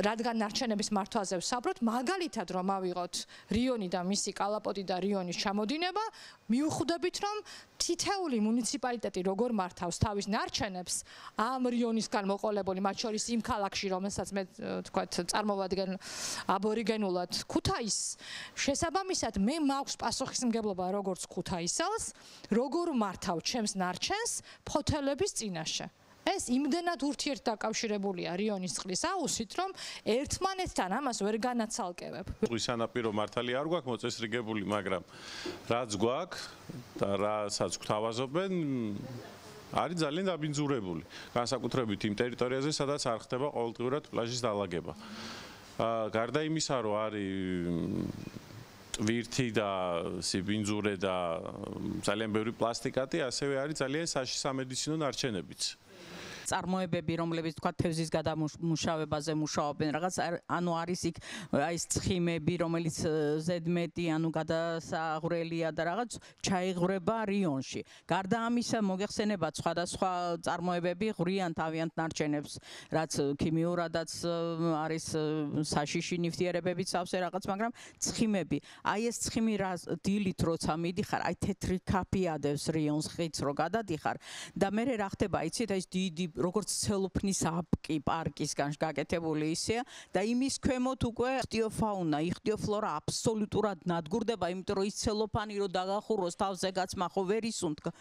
რადგან ნარჩენების მართვაზე ვსაუბრობთ, მაგალითად რომ ავიღოთ რიონი და მისი კალაპოტი და რიონის ჩამოდინება, მივხვდებით რომ თითეული მუნიციპალიტეტი როგორ მართავს თავის ნარჩენებს ამ რიონისგან მოყოლებული, მათ შორის იმ ქალაქში, რომელსაც მე თქვათ წარმოვადგენ აბორიგენულად ქუთაისს, შესაბამისად მე მაქვს პასუხისმგებლობა როგორც ქუთაისელს, როგორ მართავ ჩემს ნარჩენს ფოთელების წინაშე. ეს იმდენად ურთიერთდაკავშირებულია რიონის წყლის აუზით, რომ ერთმანეთთან ამას ვერ განაცალკევებ. ზღვის სანაპირო მართალი არ გვაქვს მოწესრიგებული, მაგრამ რაც გვაქვს და რასაც გვთავაზობენ, არის ძალიან დაბინძურებული. განსაკუთრებით იმ ტერიტორიაზე, სადაც არ ხდება ყოველდღიურად პლაჟის დალაგება. გარდა იმისა, რომ არის ვირთი და სიბინძურე და ძალიან ბევრი პლასტიკატი, ასევე არის ძალიან საშიში სამედიცინო ნარჩენებიც. წარმოებები, რომლებიც თქვა თევზის გადამუშავებაზე მუშაობენ, რაღაც ანუ არის იქ აი ეს ცხიმები, რომელიც ზედმეტი, ანუ გადასაღვრელია და რაღაც ჩაიღვრება რიონში. გარდა ამისა, მოგეხსენებათ სხვადასხვა წარმოებები ღვრიან თავიანთ ნარჩენებს, რაც ქიმიურადაც არის საშიში ნივთიერებებით სავსე რაღაც, მაგრამ ცხიმები. აი ეს ცხიმი დილით როცა მიდიხარ, აი თეთრი ქაფი ადევს რიონს ხიდს რო გადადიხარ და მე რა ხდება, იცით, აი ეს დიდი როგორც ცელოფნის აპკი პარკისგან გაკეთებული ისეა და იმის ქვემოთ უკვე იხტიოფაუნა, იხტიოფლორა აბსოლუტურად ნადგურდება, იმიტომ რომ ის ცელოფანი რო დაგახუროს თავზე გაცმა ხო ვერ ისუნთქ.